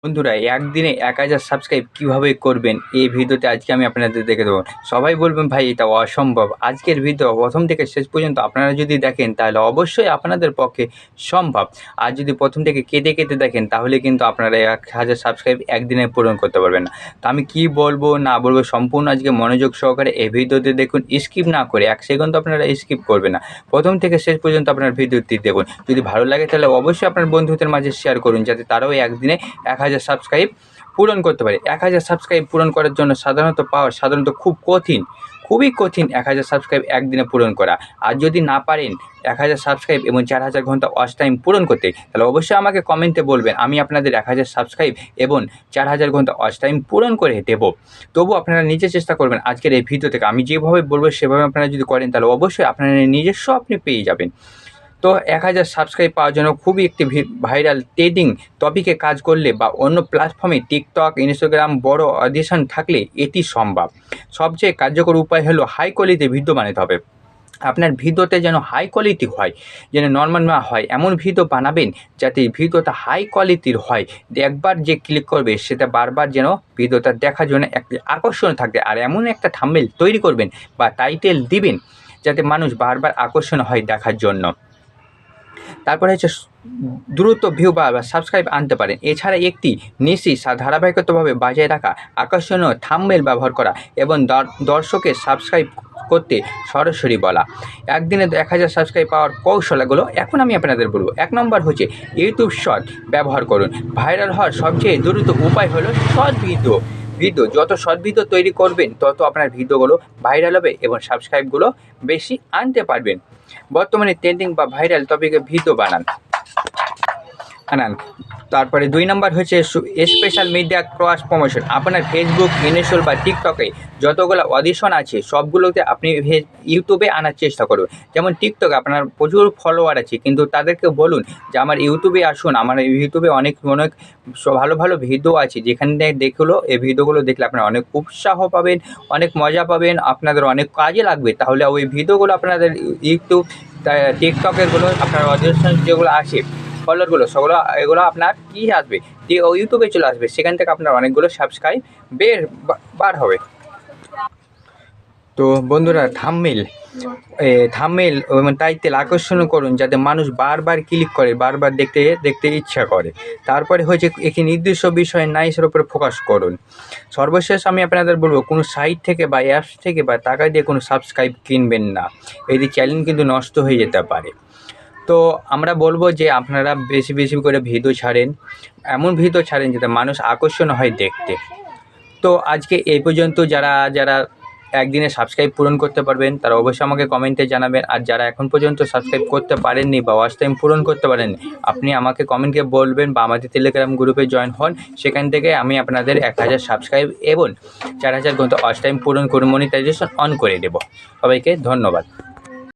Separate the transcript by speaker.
Speaker 1: বন্ধুরা, একদিনে 1000 সাবস্ক্রাইব কিভাবে করবেন এই ভিডিওতে আজকে আমি আপনাদের দেখে দেবো। সবাই বলবেন ভাই এটা অসম্ভব। আজকের ভিডিও প্রথম থেকে শেষ পর্যন্ত আপনারা যদি দেখেন তাহলে অবশ্যই আপনাদের পক্ষে সম্ভব। আর যদি প্রথম থেকে কেটে কেটে দেখেন তাহলে কিন্তু আপনারা 1000 সাবস্ক্রাইব একদিনে পূরণ করতে পারবেন না। তো আমি কি বলবো না বলবো সম্পূর্ণ আজকে মনোযোগ সহকারে এই ভিডিওতে দেখুন, স্কিপ না করে 1 সেকেন্ড আপনারা স্কিপ করবেন না। প্রথম থেকে শেষ পর্যন্ত আপনার ভিডিওটি দেখুন। যদি ভালো লাগে তাহলে অবশ্যই আপনার বন্ধুদের মাঝে শেয়ার করুন যাতে তারাও একদিনে 1000 সাবস্ক্রাইব পূরণ করতে পারে। 1000 সাবস্ক্রাইব পূরণ করার জন্য সাধারণত খুব কঠিন, খুবই কঠিন 1000 সাবস্ক্রাইব একদিনে পূরণ করা। আর যদি না পারেন 1000 সাবস্ক্রাইব এবং 4000 ঘন্টা ওয়াচ টাইম পূরণ করতে, তাহলে অবশ্যই আমাকে কমেন্টে বলবেন, আমি আপনাদের 1000 সাবস্ক্রাইব এবং 4000 ঘন্টা ওয়াচ টাইম পূরণ করে দেব। তবু আপনারা নিজে চেষ্টা করবেন আজকের এই ভিডিও থেকে আমি যেভাবে বলবো সেভাবে আপনারা যদি করেন তাহলে অবশ্যই আপনারা নিজস্ব আপনি পেয়ে যাবেন। তো 1000 সাবস্ক্রাইব পাওয়ার জন্য খুবই একটি ভাইরাল ট্রেডিং টপিকে কাজ করলে বা অন্য প্ল্যাটফর্মে টিকটক, ইনস্টাগ্রাম বড় অডিশন থাকলে এটি সম্ভব। সবচেয়ে কার্যকর উপায় হলো হাই কোয়ালিটি ভিডিও বানাতে হবে। আপনার ভিডিওতে যেন হাই কোয়ালিটি হয়, যেন নর্মাল না হয়, এমন ভিডিও বানাবেন যাতে ভিডিওটা হাই কোয়ালিটির হয়। একবার যে ক্লিক করবে সেটা বারবার যেন ভিডিওটা দেখার জন্য একটি আকর্ষণ থাকবে। আর এমন একটা থাম্বনেল তৈরি করবেন বা টাইটেল দিবেন যাতে মানুষ বারবার আকর্ষণ হয় দেখার জন্য। তারপরে হচ্ছে দ্রুত ভিউ বা সাবস্ক্রাইব আনতে পারেন। এছাড়া একটি ধারাবাহিকতাভাবে বজায় রাখা, আকর্ষণীয় থাম্বনেল ব্যবহার করা এবং দর্শকের সাবস্ক্রাইব করতে সরাসরি বলা। একদিনে 1000 সাবস্ক্রাইব পাওয়ার কৌশলগুলো এখন আমি আপনাদের বলবো। 1 নম্বর হচ্ছে ইউটিউব শর্ট ব্যবহার করুন। ভাইরাল হওয়ার সবচেয়ে দ্রুত উপায় হলো শর্ট ভিডিও। যত শর্ট ভিডিও তৈরি করবেন তত আপনার ভিডিওগুলো ভাইরাল হবে এবং সাবস্ক্রাইবগুলো বেশি আনতে পারবেন। বর্তমানে ট্রেন্ডিং বা ভাইরাল টপিকে ভিডিও বানান। তারপরে 2 নম্বর হচ্ছে স্পেশাল মিডিয়া ক্রস প্রমোশন। আপনার ফেসবুক, ইনস্টাগ্রাম বা টিকটকে যতগুলো অডিশন আছে সবগুলোতে আপনি ইউটিউবে আনার চেষ্টা করবেন। যেমন টিকটকে আপনার প্রচুর ফলোয়ার আছে, কিন্তু তাদেরকে বলুন যে আমার ইউটিউবে আসুন, আমার ইউটিউবে অনেক ভালো ভালো ভিডিও আছে, যেখানে দেখলো এই ভিডিওগুলো দেখলে আপনারা অনেক উৎসাহ পাবেন, অনেক মজা পাবেন, আপনাদের অনেক কাজে লাগবে। তাহলে ওই ভিডিওগুলো আপনাদের ইউটিউব, টিকটকেরগুলো আপনার অডিশন যেগুলো আছে ফলোয়ারগুলো এগুলো আপনার কী আসবে, যে ইউটিউবে চলে আসবে, সেখান থেকে আপনার অনেকগুলো সাবস্ক্রাইব বার হবে। তো বন্ধুরা, থাম্বনেল টাইটেল আকর্ষণ করুন যাতে মানুষ বারবার ক্লিক করে, বারবার দেখতে ইচ্ছা করে। তারপরে হচ্ছে একটি নির্দিষ্ট বিষয়ে নাইসের উপরে ফোকাস করুন। সর্বশেষ আমি আপনাদের বলবো, কোনো সাইট থেকে বা অ্যাপস থেকে বা টাকা দিয়ে কোনো সাবস্ক্রাইব কিনবেন না। এটি চ্যানেল কিন্তু নষ্ট হয়ে যেতে পারে। তো আমরা বলবো যে আপনারা বেশি বেশি করে ভিডিও ছাড়েন, এমন ভিডিও ছাড়েন যাতে মানুষ আকর্ষণ হয় দেখতে। তো আজকে এই পর্যন্ত। যারা একদিনে সাবস্ক্রাইব পূরণ করতে পারবেন তারা অবশ্যই আমাকে কমেন্টে জানাবেন। আর যারা এখন পর্যন্ত সাবস্ক্রাইব করতে পারেননি বা ওয়াচ টাইম পূরণ করতে পারেননি, আপনি আমাকে কমেন্টে বলবেন বা আমাদের টেলিগ্রাম গ্রুপে জয়েন হন। সেখান থেকে আমি আপনাদের 1000 সাবস্ক্রাইব এবং 4000 ঘন্টা ওয়াচ টাইম পূরণ করে মনিটাইজেশন অন করে দেব। সবাইকে ধন্যবাদ।